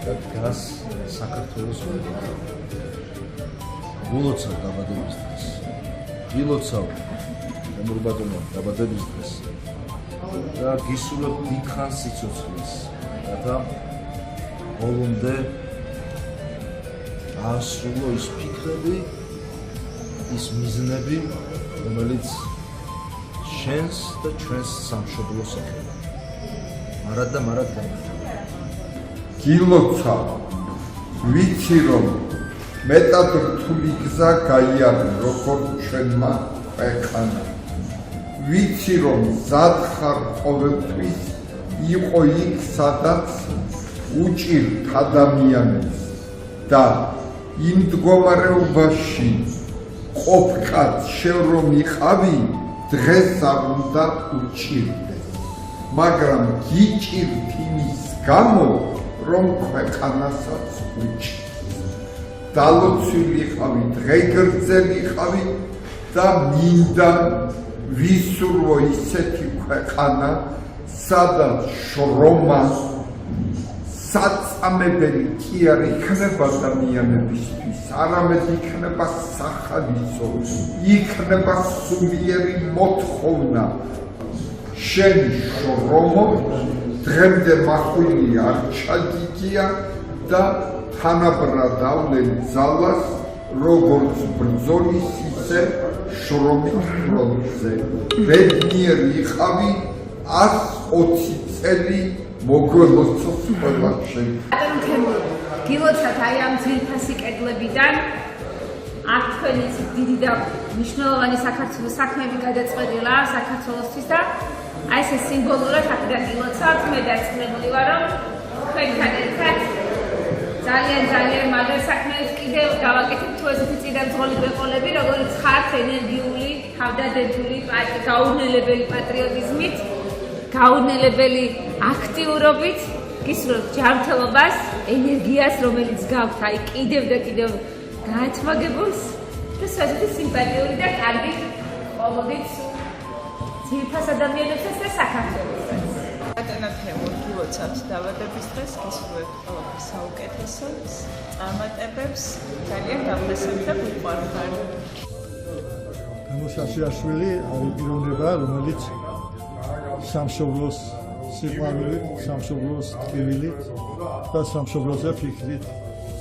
Speaker 7: და დგას საქართველოს მერე. გულოცავ დაბადების დღეს. გილოცავ თემურ ბატონო დაბადების დღეს. და გისურვებ დიდხანს სიცოცხლეს. რათა ბოლომდე ასრულო ის ფიქრები, ის მიზნები, რომელიც შენს და ჩვენს სამშობლოს ეხება. მარად და მარად გამარჯობა.
Speaker 3: გილოცავ, ვიცი რომ მეტად რთული გზა გაიარა როგორც ჩვენმა ქვეყანა. ვიცი რომ მზად ხარ ყოველთვის იყო იქ სადაც უჭირთ ადამიანებს და იმ მდგომარეობაში ყოფკაც შენ რომ იყავი დღეს არ უნდა უჭირდეს, მაგრამ გიჭირთ იმის გამო რომ ქვეყანასაც უჭირთ. დალოცვილი იყავი, დღეგრძელი იყავი და მინდა ვისურვო ისეთი ქვეყანა, სადაც შრომა საწამებელი კი არ იქნება ადამიანებისთვის, არამედ იქნება სახალისო, იქნება სულიერი მოთხოვნა. შენი შრომა დღემდე მახვილი არ ჩაგიგია და თანაბრად ავლენ ძალას, როგორც ბრძოლის ისე შრომის ფრონტზე. ბედნიერი იყავი 120 წელი მოგლოცოს ყველა შენ.
Speaker 4: გილოცავთ აი ამ ძვირფასი კედლებიდან აქ თქვენი დიდი და მნიშვნელოვანი საქართველოს საქმეები გადაწყვეტილა საქართველოსთვის და აი ეს სიმბოლურად აქედან გილოცავთ. მე დარწმუნებული ვარ რომ თქვენთან ერთად ძალიან მაგარ საქმეებს კიდევ გავაკეთებთ თუ ესეთი წინამძღოლი ბეყოლები, როგორც ხართ ენერგიული, თავდადებული, გაუნელებელი პატრიოტიზმით, გაუნელებელი აქტიურობით, გისურვებთ ჯანმრთელობას, ენერგიას, რომელიც გაქვთ აი კიდევ და კიდევ გაათმაგებულს და ესეთი სიმპათიური და კარგი ყოველდღიურ ძირფას ადამიანებსაც და საქართველოსაც.
Speaker 24: ბატონო თემურ, გილოცავთ დაბადების დღეს, გისურვებთ ყველაფერს საუკეთესოს, წარმატებებს, ძალიან გავლესებთ და გიყვარხარ.
Speaker 2: თემურ შაშიაშვილი არის პიროვნება, რომელიც სამშობლოს სიყვარულით, სამშობლოს ტკივილით და სამშობლოზე ფიქრით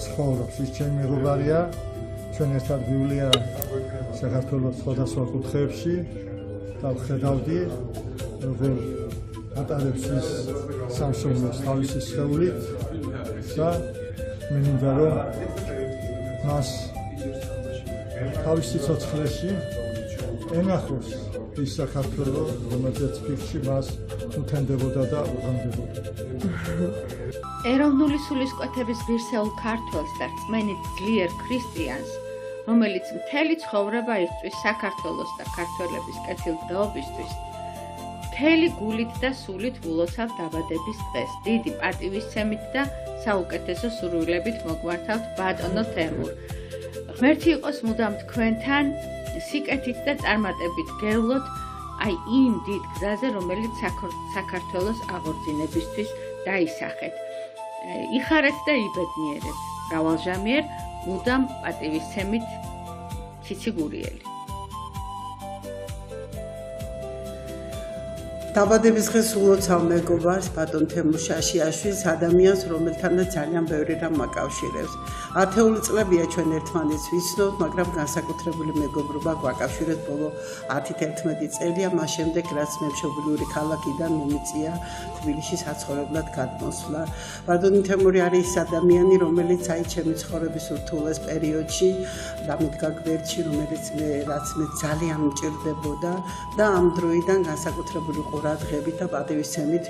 Speaker 2: ცხოვრობს. ის ჩემი მეგობარია, ჩვენ ერთად ვივლია საქართველოს სხვადასხვა კუთხეებში და ვხედავდი, როგორ ატარებს ის სამშობლოს თავისი სხეულით და მე მინდა რომ მას თავის სიცოცხლეში ენახოს ის საქართველო, რომელზეც ფიქრში მას უთენდებოდა და უღამდებოდა.
Speaker 25: ეროვნული სულისკვეთების ღირსეულ ქართველს და რწმენით ძლიერ ქრისტიანს, რომელიც მთელი ცხოვრება იღწვის საქართველოს და ქართველების კეთილდღეობისთვის, მთელი გულით და სულით ვილოცავ დაბადების დღეს. დიდი პატივისცემით და საუკეთესო სურვილებით მოგვართავთ ბატონო თემურ. ღმერთი იყოს მუდამ თქვენთან, სიკეთით და წარმატებით გევლოთ აი იმ დიდ გზაზე, რომელიც საქართველოს აღორძინებისთვის დაისახეთ. იხარეთ და იბედნიერეთ. მრავალჟამიერ მუდამ პატივისცემით ციცი გურიელი.
Speaker 9: დაბადების დღეს ულოცავ მეგობარს ბატონ თემურ შაშიაშვილს, ადამიანს, რომელთანაც ძალიან ბევრი რამ აკავშირებს. 10 წლებია ჩვენ ერთმანეთს ვიცნობთ, მაგრამ განსაკუთრებული მეგობრობა გვაკავშირებს ბოლო 10-11 წელია, მას შემდეგ რაც მე მშობლიური ქალაქიდან მომიწია თბილისში საცხოვრებლად გადმოსვლა. ბატონი თემური არის ის ადამიანი, რომელიც აი ჩემი ცხოვრების ურთულეს პერიოდში დამიდგა გვერდში, რომელიც რაც მე ძალიან მჭირდებოდა და ამ დროიდან განსაკუთრებული ყურადღებით და პატივისცემით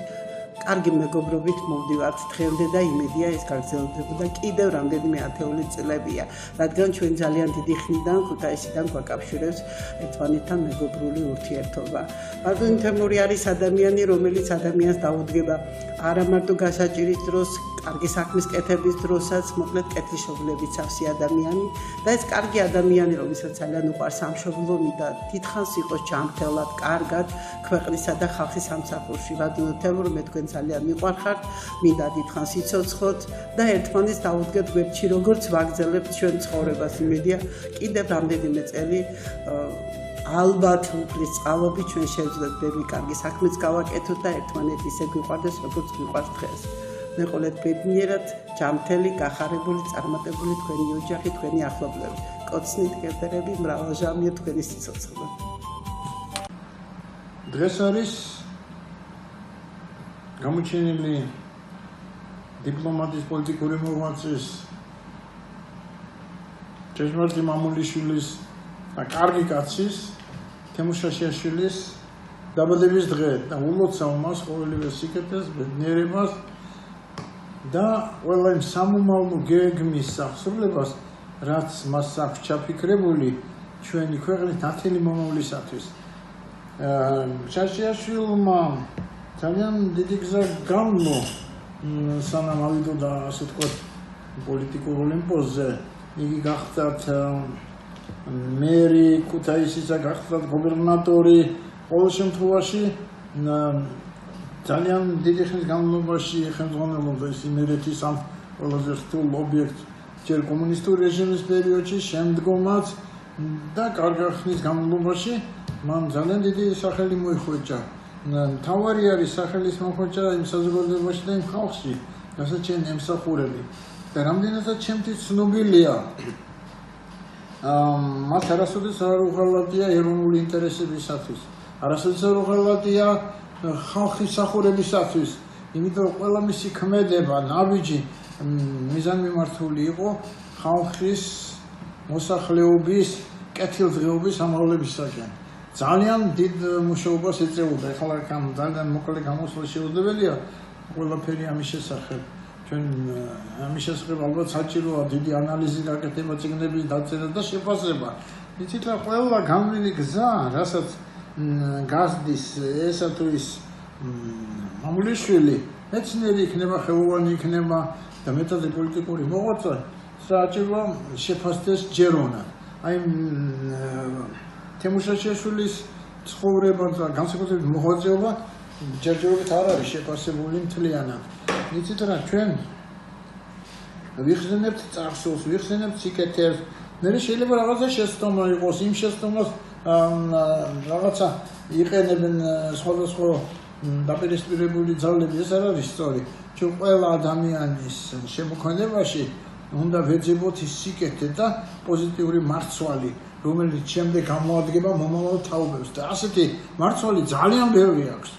Speaker 9: კარგი მეგობრობით მოვდივართ დღემდე და იმედია ეს გაგრძელდება კიდევ რამდენიმე 10 წლებია, რადგან ჩვენ ძალიან დიდი ხნიდან ქუთაისიდან გვაკავშირებს ერთმანეთთან მეგობრული ურთიერთობა. ბატონი თემური არის ადამიანი, რომელიც ადამიანს დაუდგება არა მარტო გასაჭირის დროს, კარგი საქმის კეთების დროსაც, მოკლედ კეთილშობილებით სავსე ადამიანი და ეს კარგი ადამიანი, რომელსაც ძალიან უყვარს სამშობლო და დიდხანს იყოს ჯანმრთელად, კარგად ქვეყნისა და ხალხის სამსახურში. ბატონო თემური, მე თქვენ ძალიან მიყვარხართ, მინდა დიდხანს იცოცხლოთ და ერთმანეთს დაუდგეთ გვერდში, როგორც ვაგრძელებთ ჩვენ ცხოვრებას. იმედია კიდევ რამდენიმე წელი ალბათ უფლის წყალობით ჩვენ შევძლებ ბევრი კარგი საქმეც გავაკეთოთ და ერთმანეთი ისე გვიყვარდეს, როგორც გვიყვარს დღეს. მეყოლეთ ბედნიერად, ჯანმრთელი, გახარებული, წარმატებული თქვენი ოჯახი, თქვენი ახლობლები. კოცნით გებერები, მრავალჟამია თქვენი სიცოცხლე.
Speaker 5: დღეს არის გამოჩენილი დიპლომატის პოლიტიკური მოღვაწის ჭეშმარიტი მამულიშვილის და კარგი კაცის თემურ შაშიაშვილის დაბადების დღე და ულოცავ მას ყოველივე სიკეთეს, ბედნიერებას და ყველა იმ სამომავლო გეგმის სახსრვლებას, რაც მას აქვს ჩაფიქრებული ჩვენი ქვეყნის ნათელი მომავლისათვის. შაშიაშვილმა ძალიან დიდი გზა გამო სანამ ავიდოდა, ასე ვთქვათ, პოლიტიკურ ოლიმპოსზე. იგი გახდათ მერი ქუთაისისა, გახდათ გუბერნატორი. ყოველ შემთხვევაში ძალიან დიდი ხნის განმავლობაში ხელმძღვანელობდა ის იმერეთის ამ ყველაზე რთულ ობიექტს ჯერ კომუნისტური რეჟიმის პერიოდში, შემდგომაც და კარგი ხნის განმავლობაში მან ძალიან დიდი სახელი მოიხვეჭა. მთავარი არის სახელის მოხვეჭა იმ საზოგადოებაში და იმ ხალხში, რასაც ჩვენ ემსახურები. და რამდენადაც ჩემთვის ცნობილია, მას არასოდეს არ უღალატია ეროვნული ინტერესებისათვის, არასოდეს არ უღალატია ხალხის სახურებისათვის, იმიტომ რომ ყველა მისი ქმედება, ნაბიჯი მიზანმიმართული იყო ხალხის მოსახლეობის კეთილდღეობის ამაღლებისაკენ. ძალიან დიდ მუშაობას ეწეოდა. ეხლა ძალიან მოკლე გამოსვლა შეუძლებელია ყველაფერი ამის შესახებ. ჩვენ ამის შესახებ ალბათ საჭიროა დიდი ანალიზი გაკეთება, წიგნების დაწერა და შეფასება. იცით რა, ყველა განვლილი გზა, რასაც გასდის ესა თუ ის მამულიშვილი, მეცნიერი იქნება, ხელოვანი იქნება და მეტად პოლიტიკური მოღვაწე, საჭიროა შეფასდეს ჯერონა. აი თემურ შაშიაშვილის ცხოვრება და განსაკუთრებით მოღვაწეობა ჯერჯერობით არ არის შეფასებული მთლიანად. იცით რა, ჩვენ ვიხსენებთ წარსულს, ვიხსენებთ სიკეთეს, მე შეიძლება რაღაცა შეცდომა იყოს, იმ შეცდომას რაღაცა იყენებენ სხვადასხვა დაპირისპირებული ძალები, ეს არ არის სწორი. ჩვენ ყველა ადამიანის შემოქმედებაში უნდა ვეძებოთ ის სიკეთე და პოზიტიური მარცვალი, რომელიც შემდეგ გამოადგება მომავალ თაობებს და ასეთი მარცვალი ძალიან ბევრი აქვს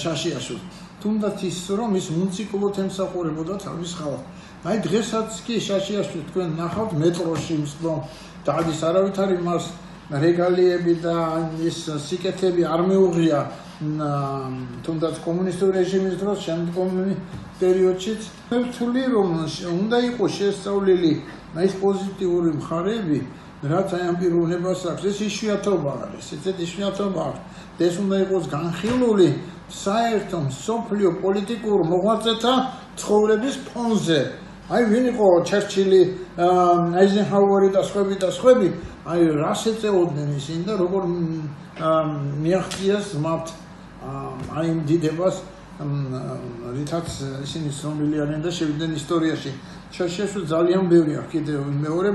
Speaker 5: შაშიაშვილს. თუნდაც ის რომ ის მუნციკლოდ ემსახურებოდა თავის ხალხს. აი დღესაც კი შაშიაშვილი თქვენ ნახავთ მეტროში მსვლელ და ის არავითარი მას რეგალიები და ის სიკეთები არ მეუღია თუნდაც კომუნისტური რეჟიმის დროს შემდგომი პერიოდშიც. მე ვთვლი რომ უნდა იყოს შესწავლილი ის პოზიტიური მხარეები, რაც აი ამ პიროვნებას აქვს. ეს იშვიათობა არის, ესეც იშვიათობა აქვს. ეს უნდა იყოს განხილული საერთო მსოფლიო პოლიტიკურ მოღვაწეთა ცხოვრების ფონზე. აი ვინ იყო ჩერჩილი, აიზენჰაუერი და სხვები, აი რას ეწეოდნენ ისინი და როგორ მიაღწიეს მათ აი იმ დიდებას, რითაც ისინი ცნობილი არიან და შევიდნენ ისტორიაში. შაშიაშვილი ძალიან ბევრი აქვს კიდევ მეორე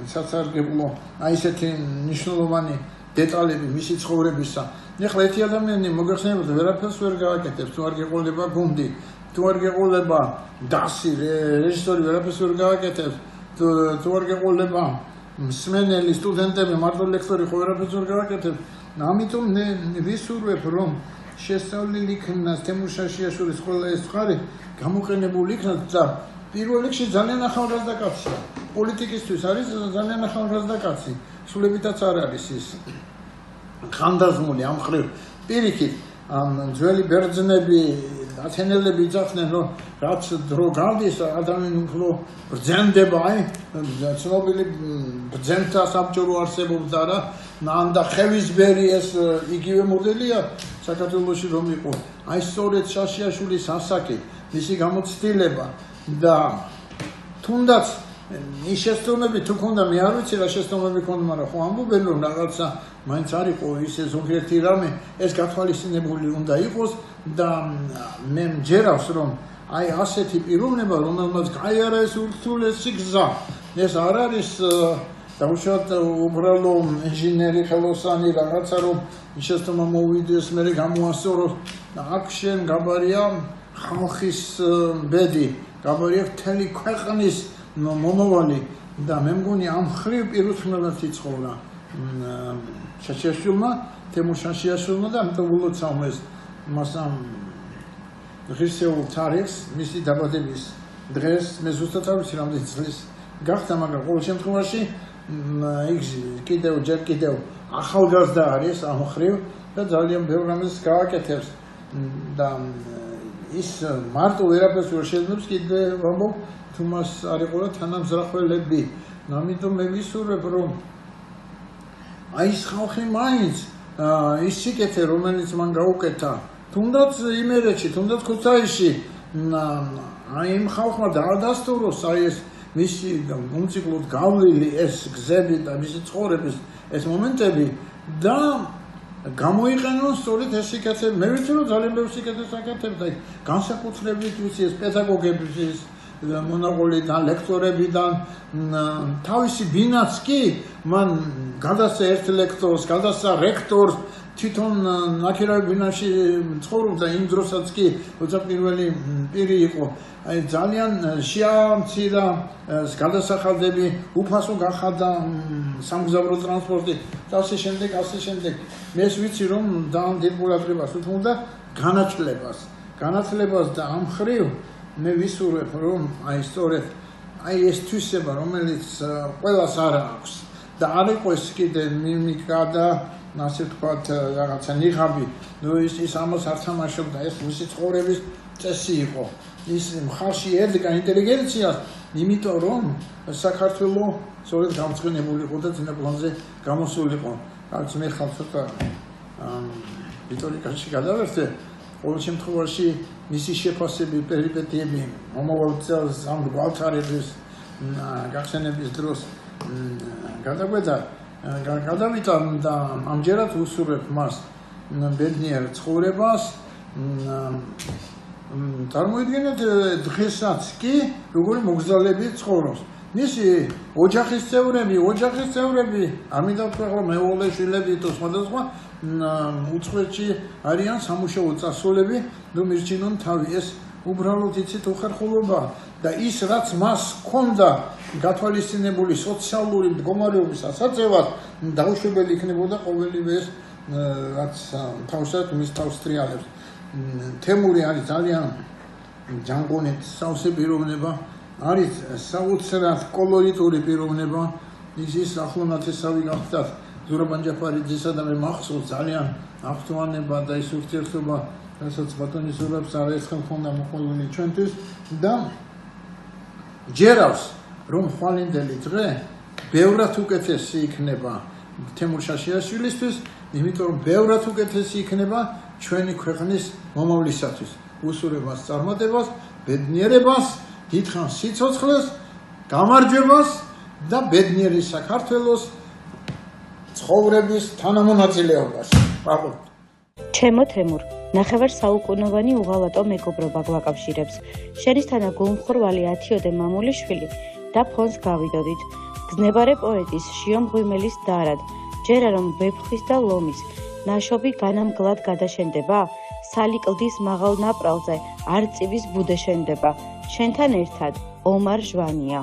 Speaker 5: სასარგებლო აი ესეთი მნიშვნელოვანი დეტალები მისი ცხოვრებისა. ეხლა ერთი ადამიანი მოგეხსენებოდა ვერაფერს ვერ გააკეთებს, თუ არ გეყოლება გუნდი თუ არ გეყოლება დასი რეჟისორი ვერაფერს ვერ გააკეთებს, თუ არ გეყოლება მსმენელი სტუდენტები მარტო ლექტორი ხო ვერაფერს ვერ გააკეთებს. ამიტომ მე ვისურვებ რომ შესწავლილი იქნას თემურ შაშიაშვილის ყველა ეს მხარე გამოყენებული იქნას და პირველ რიგში ძალიან ახალგაზრდა კაცია. პოლიტიკისთვის არის ძალიან ახალგაზრდა კაცი. სულებითაც არ არის ის ხანდაზმული ამ ხრივ პირიქით ძველი ბერძნები ათენელები იძახდნენ რომ რაც დრო გავდის ადამიანი უფრო ბრძენდება ცნობილი ბრძენთა საბჭო არსებობს და რა ნანდა ხევისბერი ეს იგივე მოდელია საქართველოში რომ იყო აი სწორედ შაშიაშვილის ასაკი მისი გამოცდილება და თუნდაც ის შეცდომები თუ ქონდა მე არ ვიცი რა შეცდომები ქონდა მაგრამ ხო ამბობენ რომ რაღაცა მაინც არ იყო ისე ზოგიერთი რამე ეს გათვალისწინებული უნდა იყოს და მე მჯერავს რომ აი ასეთი პიროვნება რომელმაც გაიარა ეს ურთულესი გზა ეს არ არის დაუშვათ უბრალო ინჟინერი ხელოსანი რაღაცა რომ შეცდომა მოვიდეს მე გამოასწოროს აქ შენ გაბარია ხალხის ბედი გაბარია მთელი ქვეყნის მომავალი და მე მგონი ამ ხრივ პირუთვნელად იცხოვრა შაშიაშვილმა თემურ შაშიაშვილმა და ამიტომ ულოცავ ეს მასამ ღირსეულ თარიღს მისი დაბადების დღეს მე ზუსტად არ ვიცი რამდენი წლის გახდა მაგრამ ყოველ შემთხვევაში კიდევ ახალგაზრდა არის ამ ხრივ და ძალიან ბევრ რამეს გააკეთებს და ის მარტო ვერაფერს ვერ შეძლებს კიდევ ვამბობ თუ მას არ იყოლა თანამზრახველები ამიტომ მე ვისურვებ რომ აი ეს ხალხი მაინც ის სიკეთე რომელიც მან გაუკეთა თუნდაც იმერეთში თუნდაც ქუთაისში აი იმ ხალხმა დაადასტუროს აი ეს მისი უმციკლოდ გავლილი ეს გზები და მისი ცხოვრების ეს მომენტები და გამოიყენონ სწორედ ეს სიკეთე მე ვიცი რომ ძალიან ბევრი სიკეთეს აკეთებდა განსაკუთრებით ვიცი ეს პედაგოგების მონაყოლიდან ლექტორებიდან თავისი ბინაც კი მან გადასცა ერთ ლექტორს გადასცა რექტორს თვითონ ნაკირავი ბინაში ცხოვრობდა იმ დროსაც კი როცა პირველი პირი იყო აი ძალიან შეამცირა გადასახადები უფასო გახადა სამგზავრო ტრანსპორტი და ასე შემდეგ მე ვიცი რომ ძალიან დიდ ყურადღებას უთმობდა განათლებას და ამ ხრივ მე ვისურვებ რომ აი სწორედ აი ეს თვისება რომელიც ყველას არ აქვს და არ იყოს კიდე მიმიკა და ასე ვთქვათ რაღაცა ნიღაბი ის ამას არ თამაშობდა ეს მისი ცხოვრების წესი იყო ის მხარში ედგა ინტელიგენციას იმიტომ რომ საქართველოს სწორედ გამწყენებული იყო და წინა პლანზე გამოსულიყო რაც მე ხალხ ცოტა რიტორიკაში გადავერთე ყოველ შემთხვევაში მისი შეფასები პერიპეტიები მომავალ წელს ამ გვალთარების გახსენების დროს გადავიდა და ამჯერად უსურვებ მას ბედნიერ ცხოვრებას წარმოიდგინეთ დღესაც კი როგორი მოგზაურები ცხოვრობს მისი ოჯახის წევრები არ მინდა ვთქვა რომ მეუღლე შვილები თუ სხვადასხვა უცხოეთში არიან სამუშაო წასულები რომ ირჩინონ თავი ეს უბრალოდ იცით უხერხულობა და ის რაც მას ჰქონდა გათვალისწინებული სოციალური მდგომარეობის ასაწევად დაუშვებელი იქნებოდა ყოველივე ეს რაც თავშად მის თავს ტრიალებს თემური არის ძალიან ჯანმრთელი სავსე პიროვნება არის საოცრად კოლორიტური პიროვნება ის ახლონათესავი გახდათ ზურაბ ჯაფარიძისა და მე მახსოვს ძალიან აღთვანება და ის ურთიერთობა რასაც ბატონი ზურაბს არაერთხელ ჰქონდა მოყოლილი ჩვენთვის და ჯერავს რომ ხვალინდელი დღე ბევრად უკეთესი იქნება თემურ შაშიაშვილისთვის იმიტომ რომ ბევრად უკეთესი იქნება ჩვენი ქვეყნის მომავლისათვის უსურვებას წარმატებას ბედნიერებას დიდხანს სიცოცხლეს გამარჯვებას და ბედნიერი საქართველოს ცხოვრების თანამონაწილეობას.
Speaker 8: ჩემო თემურ, ნახევარ საუკუნოვანი უღალატო მეგობრობა გვაკავშირებს. შენისთანა გულმხურვალი ათიოდე მამულიშვილი და ფონს გავიდოდით. გზნებარე პოეტის შიო მღვიმელის დარად, ჯერა რომ ვეფხვის და ლომის, ნაშობი განამგლად გადაშენდება? სალიკლდის მაღალ ნაპრალზე არწივის ბუდე შენდება. შენთან ერთად ომარ ჟვანია.